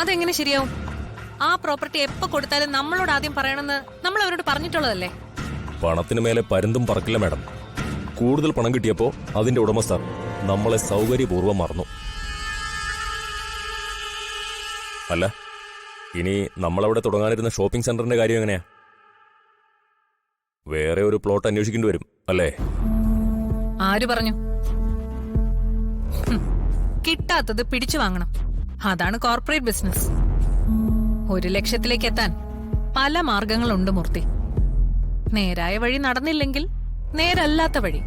അതെങ്ങനെ ശരിയാവും? ആ പ്രോപ്പർട്ടി എപ്പോ കൊടുത്താലും നമ്മളോട് ആദ്യം പറയണമെന്ന് നമ്മൾ അവരോട് പറഞ്ഞിട്ടുള്ളതല്ലേ? പണത്തിന് മേലെ പരുന്തും പറക്കില്ല മാഡം. കൂടുതൽ പണം കിട്ടിയപ്പോ അതിന്റെ ഉടമസ്ഥർ നമ്മളെ സൗകര്യപൂർവ്വം മറന്നു. അല്ല, ഇനി നമ്മളവിടെ തുടങ്ങാനിരുന്ന ഷോപ്പിംഗ് സെന്ററിന്റെ കാര്യം എങ്ങനെയാ? വേറെ ഒരു പ്ലോട്ട് അന്വേഷിക്കേണ്ടി വരും അല്ലേ? ആര് പറഞ്ഞു? കിട്ടാത്തത് പിടിച്ചു വാങ്ങണം. അതാണ് കോർപ്പറേറ്റ് ബിസിനസ്. 1 ലക്ഷത്തിലേക്ക് എത്താൻ പല മാർഗങ്ങളുണ്ട് മൂർത്തി. നേരായ വഴി നടന്നില്ലെങ്കിൽ നേരല്ലാത്ത വഴി.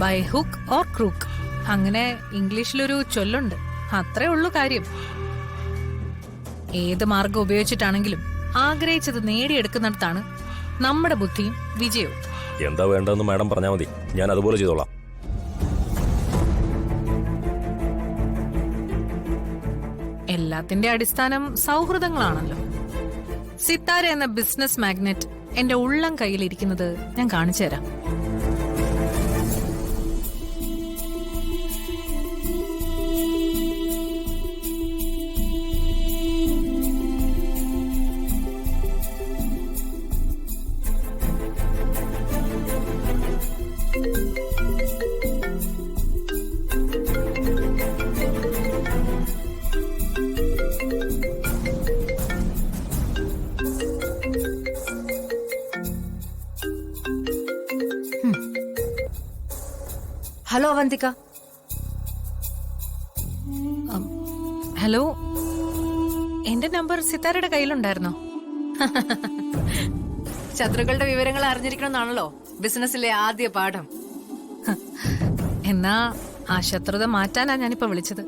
ബൈ ഹുക്ക് ഓർ ക്രൂക്ക്, അങ്ങനെ ഇംഗ്ലീഷിലൊരു ചൊല്ലുണ്ട്. അത്രേ ഉള്ളൂ കാര്യം. ഏത് മാർഗം ഉപയോഗിച്ചിട്ടാണെങ്കിലും ആഗ്രഹിച്ചത് നേടിയെടുക്കുന്നിടത്താണ് നമ്മുടെ ബുദ്ധിയും വിജയവും. എന്താ വേണ്ടതെന്ന് മാഡം പറഞ്ഞാൽ മതി, ഞാൻ അതുപോലെ ചെയ്തോളാം. എല്ലാത്തിന്റെ അടിസ്ഥാനം സൗഹൃദങ്ങളാണല്ലോ. സിത്താര എന്ന ബിസിനസ് മാഗ്നറ്റ് എന്റെ ഉള്ളം കയ്യിലിരിക്കുന്നത് ഞാൻ കാണിച്ചു തരാം. ഹലോ അവന്തിക. ഹലോ, എന്റെ നമ്പർ സിത്താരയുടെ കയ്യിലുണ്ടായിരുന്നോ? ശത്രുക്കളുടെ വിവരങ്ങൾ അറിഞ്ഞിരിക്കണമെന്നാണല്ലോ ബിസിനസ്സിലെ ആദ്യ പാഠം. എന്നാ ആ ശത്രുത മാറ്റാനാ ഞാനിപ്പോ വിളിച്ചത്.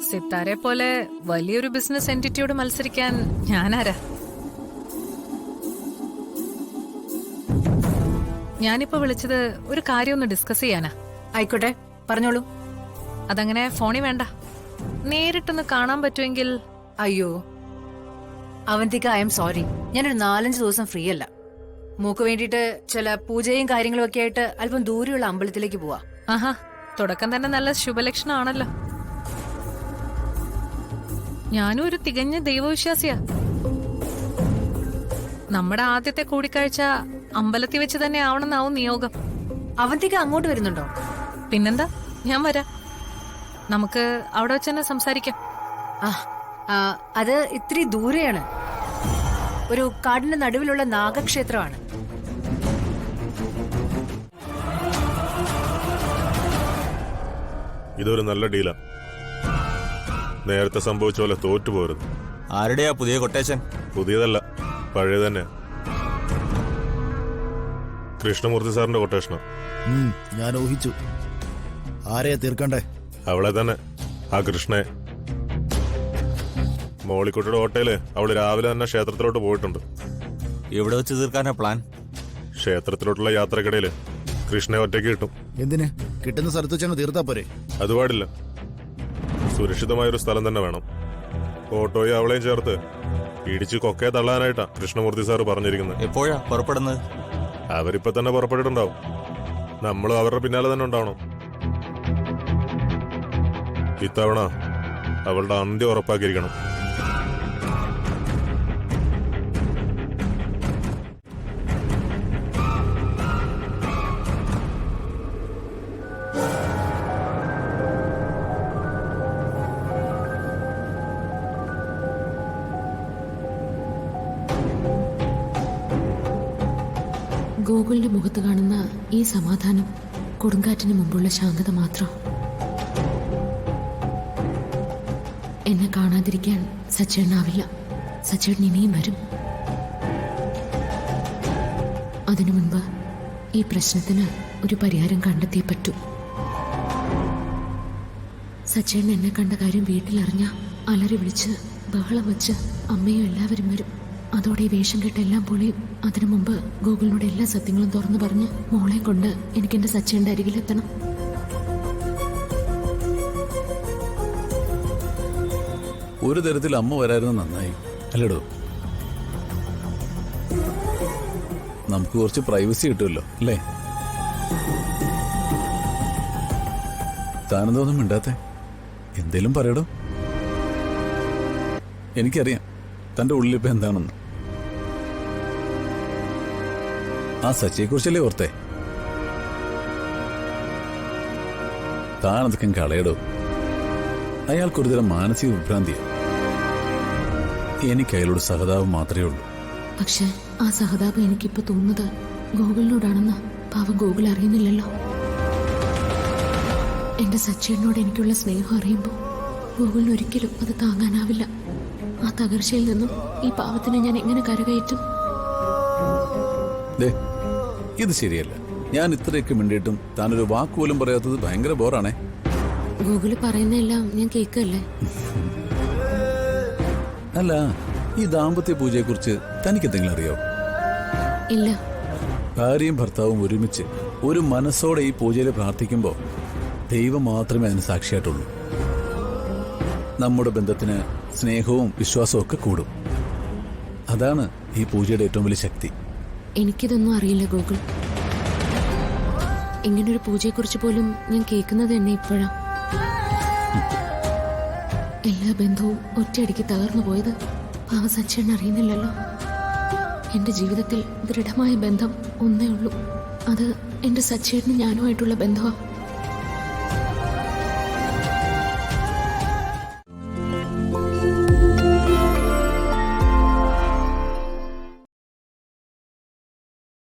സിത്താരെ പോലെ വലിയൊരു ബിസിനസ് എൻറ്റിറ്റിയോട് മത്സരിക്കാൻ ഞാനാരാ? ഞാനിപ്പോ വിളിച്ചത് ഒരു കാര്യം ഒന്ന് ഡിസ്കസ് ചെയ്യാനാ. ആയിക്കോട്ടെ, പറഞ്ഞോളൂ. അതങ്ങനെ ഫോണിൽ വേണ്ട, നേരിട്ടൊന്ന് കാണാൻ പറ്റുമെങ്കിൽ. അയ്യോ അവന്തിക, ഐ എം സോറി. ഞാനൊരു 4-5 ദിവസം ഫ്രീ അല്ല. മൂക്ക് വേണ്ടിയിട്ട് ചില പൂജയും കാര്യങ്ങളും ഒക്കെ ആയിട്ട് അല്പം ദൂരെയുള്ള അമ്പലത്തിലേക്ക് പോവാ. ആഹാ, തുടക്കം തന്നെ നല്ല ശുഭലക്ഷണമാണല്ലോ. ഞാനും ഒരു തികഞ്ഞ ദൈവവിശ്വാസിയാ. നമ്മുടെ ആദ്യത്തെ കൂടിക്കാഴ്ച അമ്പലത്തിൽ വെച്ച് തന്നെ ആവണമെന്നാവും നിയോഗം. അവന്തിക അങ്ങോട്ട് വരുന്നുണ്ടോ? പിന്നെന്താ, ഞാൻ വരാം. നമുക്ക് അവിടെ വെച്ച് തന്നെ സംസാരിക്കാം. അത് ഇത്തിരി ദൂരെയാണ്. ഒരു കാടിന്റെ നടുവിലുള്ള നാഗക്ഷേത്രമാണ്. ഇതൊരു നല്ല ഡീലാ. നേരത്തെ സംഭവിച്ച പോലെ തോറ്റുപോരുത്. ആരുടെയാ പുതിയ കൊട്ടേഷൻ? പുതിയതല്ല, പഴയ തന്നെ. കൃഷ്ണമൂർത്തി സാറിന്റെ കൊട്ടേഷനാ. ഞാൻ ഊഹിച്ചു. ആരെയാ തീർക്കണ്ടേ? അവളെ തന്നെ, ആ കൃഷ്ണയെ. മോളിക്കുട്ടിയുടെ ഹോട്ടല് അവള് രാവിലെ തന്നെ ക്ഷേത്രത്തിലോട്ട് പോയിട്ടുണ്ട്. എവിടെ വെച്ച് തീർക്കാനാ പ്ലാൻ? ക്ഷേത്രത്തിലോട്ടുള്ള യാത്രക്കിടയില് കൃഷ്ണയെ ഒറ്റയ്ക്ക് കിട്ടും. എന്തിന്? കിട്ടുന്ന സ്ഥലത്ത് വെച്ചാണ് തീർത്താ പോരെ? അത് പാടില്ല. സുരക്ഷിതമായൊരു സ്ഥലം തന്നെ വേണം. ഓട്ടോയും അവളെയും ചേർത്ത് ഇടിച്ച് കൊക്കയെ തള്ളാനായിട്ടാ കൃഷ്ണമൂർത്തി സാറ് പറഞ്ഞിരിക്കുന്നത്. എപ്പോഴാ പുറപ്പെടുന്നത്? അവരിപ്പോ തന്നെ പുറപ്പെട്ടിട്ടുണ്ടാവും. നമ്മളും അവരുടെ പിന്നാലെ തന്നെ ഉണ്ടാവണം. ഇത്തവണ അവളുടെ അന്ത്യം ഉറപ്പാക്കിയിരിക്കണം. ഗോകുലിന്റെ മുഖത്ത് കാണുന്ന ഈ സമാധാനം കൊടുങ്കാറ്റിന് മുമ്പുള്ള ശാന്തത മാത്രം. എന്നെ കാണാതിരിക്കാൻ സച്ചേട്ടനാവില്ല. സച്ചേട്ടൻ ഇനിയും വരും. അതിനു മുൻപ് ഈ പ്രശ്നത്തിന് ഒരു പരിഹാരം കണ്ടെത്തിയേ പറ്റൂ. സച്ചേട്ടൻ എന്നെ കണ്ട കാര്യം വീട്ടിലറിഞ്ഞ അലറി വിളിച്ച് ബഹളം വെച്ച് അമ്മയും എല്ലാവരും വരും. അതോടെ ഈ വേഷം കെട്ട് എല്ലാം പൊളിയും. അതിനു മുമ്പ് ഗോകുലിനോട് എല്ലാ സത്യങ്ങളും തുറന്നു പറഞ്ഞ് മോളെ കൊണ്ട് എനിക്ക് എന്റെ സച്ചേന്റെ അരികിലെത്തണം. ഒരു തരത്തിൽ അമ്മ വരായിരുന്നു നന്നായി അല്ലടോ. നമുക്ക് കുറച്ച് പ്രൈവസി കിട്ടുമല്ലോ അല്ലേ? താനെന്തോന്നും മിണ്ടാത്തെ? എന്തേലും പറയടോ. എനിക്കറിയാം തന്റെ ഉള്ളിലിപ്പോ എന്താണെന്ന്. ആ സച്ചിയെക്കുറിച്ചല്ലേ ഓർത്തേ? താനതൊക്കെ കളയടോ. അയാൾക്കൊരുതരം മാനസിക വിഭ്രാന്തിയാണ്. എനിക്ക് അയാളോട് സഹതാപം മാത്രമേ ഉള്ളൂ. പക്ഷെ ആ സഹതാപം എനിക്കിപ്പോ തോന്നുന്നത് ഗോകുലിനോടാണെന്ന് പാവം ഗോകുൽ അറിയുന്നില്ലല്ലോ. എന്റെ സച്ചിനോട് എനിക്കുള്ള സ്നേഹം അറിയുമ്പോൾ ഗോകുലിന് ഒരിക്കലും അത് താങ്ങാനാവില്ല. ആ തകർച്ചയിൽ നിന്നും ഈ പാവത്തിനെ ഞാൻ എങ്ങനെ കരകയറ്റും? ദേ, ഇത് ശരിയല്ല. ഞാൻ ഇത്രയൊക്കെ മിണ്ടിയിട്ടും താനൊരു വാക്കുപോലും പറയാത്തത് ഭയങ്കര ബോറാണേ. ഗോകുല് പറയുന്നതെല്ലാം ഞാൻ കേൾക്കല്ലേ? അല്ല, ഈ ദാമ്പത്യ പൂജയെക്കുറിച്ച് തനിക്ക് എന്തെങ്കിലും അറിയാവോ? ഇല്ല. ഭാര്യയും ഭർത്താവും ഒരുമിച്ച് ഒരു മനസ്സോടെ ഈ പൂജയിൽ പ്രാർത്ഥിക്കുമ്പോൾ ദൈവം മാത്രമേ അതിന് സാക്ഷിയായിട്ടുള്ളൂ. നമ്മുടെ ബന്ധത്തിന് സ്നേഹവും വിശ്വാസവും ഒക്കെ കൂടും. അതാണ് ഈ പൂജയുടെ ഏറ്റവും വലിയ ശക്തി. എനിക്കിതൊന്നും അറിയില്ല ഗോകുൽ. ഇങ്ങനൊരു പൂജയെക്കുറിച്ച് പോലും ഞാൻ കേൾക്കുന്നത് തന്നെ ഇപ്പോഴാ. എല്ലാ ബന്ധവും ഒറ്റയടിക്ക് തകർന്നു പോയത് പാവ സച്ചേട്ടൻ അറിയുന്നില്ലല്ലോ. എന്റെ ജീവിതത്തിൽ ദൃഢമായ ബന്ധം ഒന്നേ ഉള്ളൂ. അത് എന്റെ സച്ചേട്ടനും ഞാനുമായിട്ടുള്ള ബന്ധമാണ്.